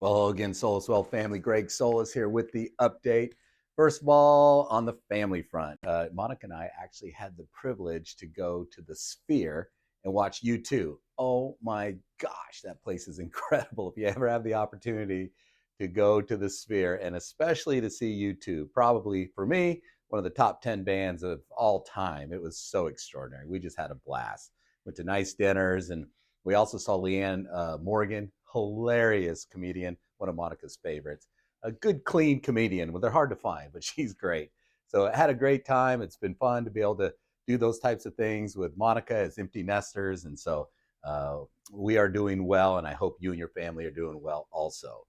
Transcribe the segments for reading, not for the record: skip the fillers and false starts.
Well, again, Solis Well family, Greg Solis here with the update. First of all, on the family front, Monica and I actually had the privilege to go to the Sphere and watch U2. Oh my gosh, that place is incredible. If you ever have the opportunity to go to the Sphere and especially to see U2, probably for me, one of the top 10 bands of all time. It was so extraordinary. We just had a blast. Went to nice dinners, and we also saw Leanne Morgan, hilarious comedian, one of Monica's favorites. A good, clean comedian. Well, they're hard to find, but she's great. So I had a great time. It's been fun to be able to do those types of things with Monica as empty nesters. And so uh, we are doing well, and I hope you and your family are doing well also.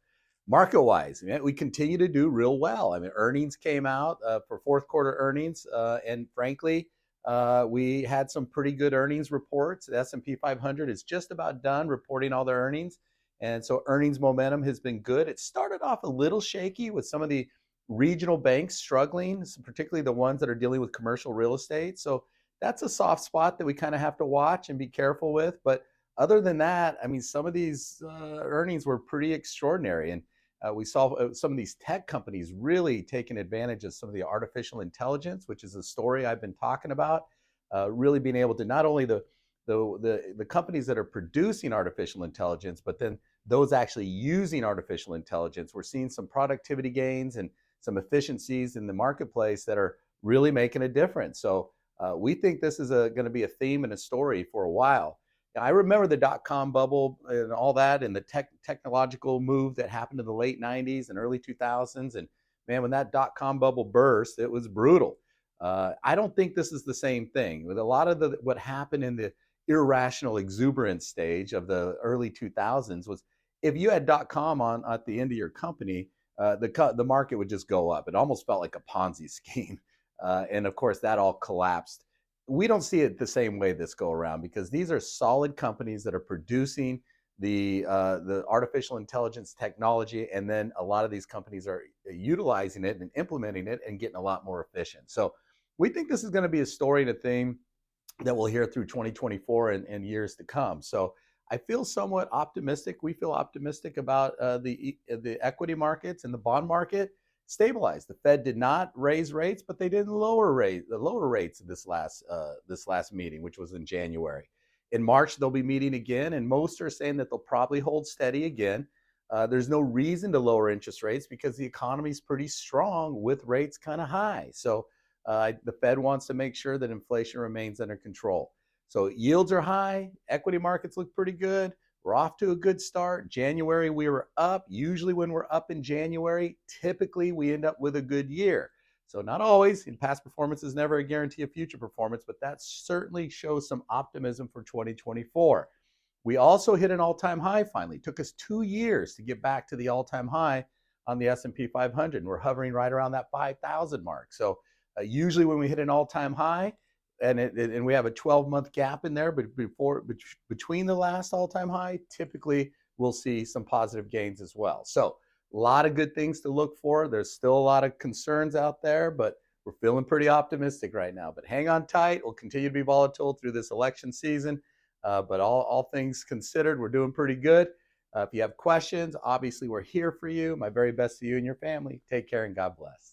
Market wise, we continue to do real well. I mean, earnings came out for fourth quarter earnings, and frankly, we had some pretty good earnings reports. The S&P 500 is just about done reporting all their earnings. And so earnings momentum has been good. It started off a little shaky with some of the regional banks struggling, particularly the ones that are dealing with commercial real estate. So that's a soft spot that we kind of have to watch and be careful with. But other than that, I mean, some of these earnings were pretty extraordinary. And we saw some of these tech companies really taking advantage of some of the artificial intelligence, which is a story I've been talking about. Really being able to not only the companies that are producing artificial intelligence, but then those actually using artificial intelligence. We're seeing some productivity gains and some efficiencies in the marketplace that are really making a difference. So we think this is going to be a theme and a story for a while. I remember the dot-com bubble and all that, and the technological move that happened in the late 90s and early 2000s. And man, when that dot-com bubble burst, it was brutal. I don't think this is the same thing. With a lot of what happened in the irrational exuberance stage of the early 2000s was, if you had .com on at the end of your company, the market would just go up. It almost felt like a Ponzi scheme, and of course that all collapsed. We don't see it the same way this go around, because these are solid companies that are producing the artificial intelligence technology, and then a lot of these companies are utilizing it and implementing it and getting a lot more efficient. So we think this is going to be a story and a theme that we'll hear through 2024 and years to come. So I feel somewhat optimistic. We feel optimistic about the equity markets and the bond market stabilized. The Fed did not raise rates, but they didn't lower rates this last meeting, which was in January. In March, they'll be meeting again, and most are saying that they'll probably hold steady again. There's no reason to lower interest rates because the economy is pretty strong with rates kind of high. So the Fed wants to make sure that inflation remains under control. So yields are high, equity markets look pretty good. We're off to a good start. January, we were up. Usually, when we're up in January, typically we end up with a good year. So, not always, in past performance is never a guarantee of future performance, but that certainly shows some optimism for 2024. We also hit an all-time high finally. It took us 2 years to get back to the all-time high on the S&P 500. And we're hovering right around that 5,000 mark. So usually when we hit an all-time high, and we have a 12-month gap in there, but between the last all-time high, typically we'll see some positive gains as well. So a lot of good things to look for. There's still a lot of concerns out there, but we're feeling pretty optimistic right now. But hang on tight. We'll continue to be volatile through this election season. But all things considered, we're doing pretty good. If you have questions, obviously we're here for you. My very best to you and your family. Take care and God bless.